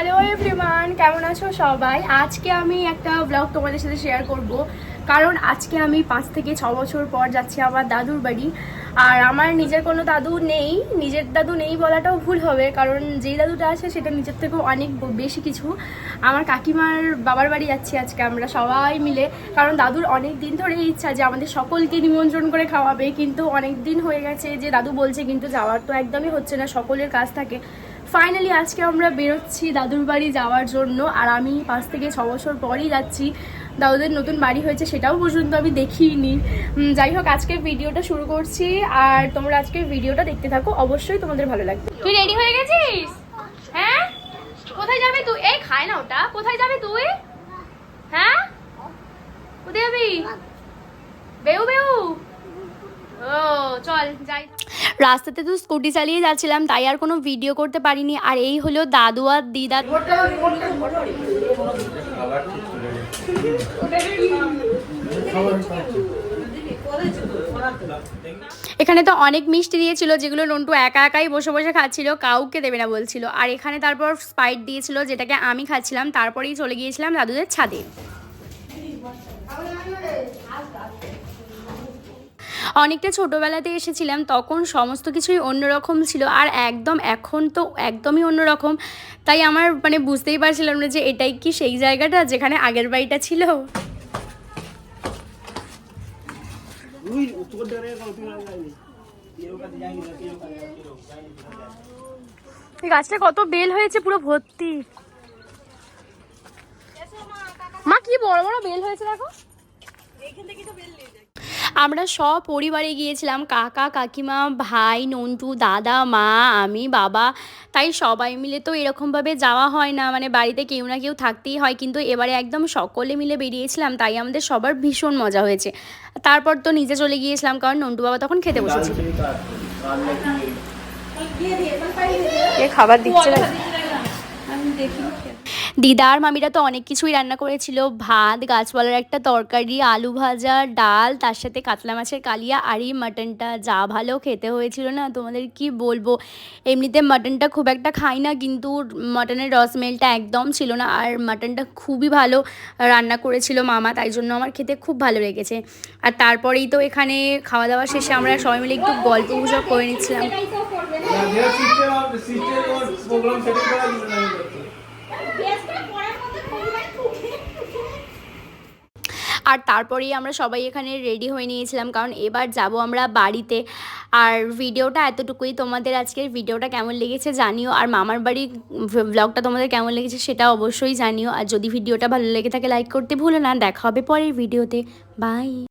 Hello everyone, কেমন আছো সবাই? আজকে আমি একটা ব্লগ তোমাদের সাথে শেয়ার করব, কারণ আজকে আমি 5 থেকে 6 বছর পর যাচ্ছি আমার দাদুর বাড়ি। আর আমার নিজের কোনো দাদু নেই, নিজের দাদু নেই বলাটাও ভুল হবে, কারণ যেই দাদুটা আছে সেটা নিজের থেকেও অনেক বেশি কিছু। আমার কাকিমার বাবার বাড়ি যাচ্ছি আজকে আমরা সবাই মিলে, কারণ দাদুর অনেক দিন ধরে ইচ্ছা যে আমাদের সকলকে নিমন্ত্রণ করে খাওয়াবে, কিন্তু অনেক দিন হয়ে গেছে যে দাদু বলছে, কিন্তু যাওয়ার তো একদমই হচ্ছে না, সকলের কাজ থাকে। ফাইনালি আজকে আমরা বেরোচ্ছি দাদুর বাড়ি যাওয়ার জন্য। আর আমি 5 থেকে 6 বছর পরই যাচ্ছি। দাদুদের নতুন বাড়ি হয়েছে সেটাও পর্যন্ত আমি দেখিনি। যাই হোক, আজকে ভিডিওটা শুরু করছি, আর তোমরা আজকে ভিডিওটা দেখতে থাকো, অবশ্যই তোমাদের ভালো লাগবে। তুই রেডি হয়ে গেছিস? হ্যাঁ, কোথায় যাবি তুই? এই খায় না ওটা। কোথায় যাবি তুই? হ্যাঁ, কোথায় যাবি? বেউ বেউ। ও চল যাই। রাস্তাতে তো স্কুটি চালিয়ে যাচ্ছিলাম, তাই আর কোনো ভিডিও করতে পারিনি। আর এই হলো দাদু আর দিদা। এখানে তো অনেক মিষ্টি দিয়েছিল, যেগুলো নন্টু একা একাই বসে বসে খাচ্ছিল, কাউকে দেবে না বলছিল। আর এখানে তারপর স্প্রাইট দিয়েছিল, যেটাকে আমি খাচ্ছিলাম। তারপরেই চলে গিয়েছিলাম দাদুদের ছাদে। অনেকটা ছোটোবেলাতে এসেছিলাম, তখন সমস্ত কিছুই অন্যরকম ছিল, আর একদম এখন তো একদমই অন্যরকম। তাই আমার বুঝতেই পারছিলাম না যে এটাই কি সেই জায়গাটা যেখানে আগের বাড়িটা ছিল। এই গাছটা কত বেল হয়েছে, পুরো ভর্তি। মা কি বড় বড় বেল হয়েছে দেখো। আমরা সব পরিবারে গিয়েছিলাম, কাকা কাকিমা ভাই নন্টু দাদা মা আমি বাবা। তাই সবাই মিলে তো এরকমভাবে যাওয়া হয় না, বাড়িতে কেউ না কেউ থাকতেই হয়। কিন্তু এবারে একদম সকলে মিলে বেরিয়েছিলাম, তাই আমাদের সবার ভীষণ মজা হয়েছে। তারপর তো নিজে চলে গিয়েছিলাম, কারণ নন্টু বাবা তখন খেতে বসেছিল। খাবার দিচ্ছে দিদা আর মামিরা তো অনেক কিছুই রান্না করেছিল, ভাত, গাছপালার একটা তরকারি, আলু ভাজা, ডাল, তার সাথে কাতলা মাছের কালিয়া। আর এই মাটনটা যা ভালো খেতে হয়েছিল না, তোমাদের কি বলবো। এমনিতে মাটনটা খুব একটা খাই না, কিন্তু মাটনের রসমেলটা একদম ছিল না। আর মাটনটা খুবই ভালো রান্না করেছিল মামা, তাই জন্য আমার খেতে খুব ভালো লেগেছে। আর তারপরেই তো এখানে খাওয়া দাওয়া শেষে আমরা সবাই মিলে একটু গল্প গুজব করে নিচ্ছিলাম। আর তারপরেই আমরা সবাই এখানে রেডি হয়ে নিয়েছিলাম, কারণ এবার যাব আমরা বাড়িতে। আর ভিডিওটা এতটুকুই। তোমাদের আজকের ভিডিওটা কেমন লেগেছে জানিও, আর মামার বাড়ির ব্লগটা তোমাদের কেমন লেগেছে সেটা অবশ্যই জানিও। আর যদি ভিডিওটা ভালো লেগে থাকে লাইক করতে ভুলো না। দেখা হবে পরের ভিডিওতে। বাই।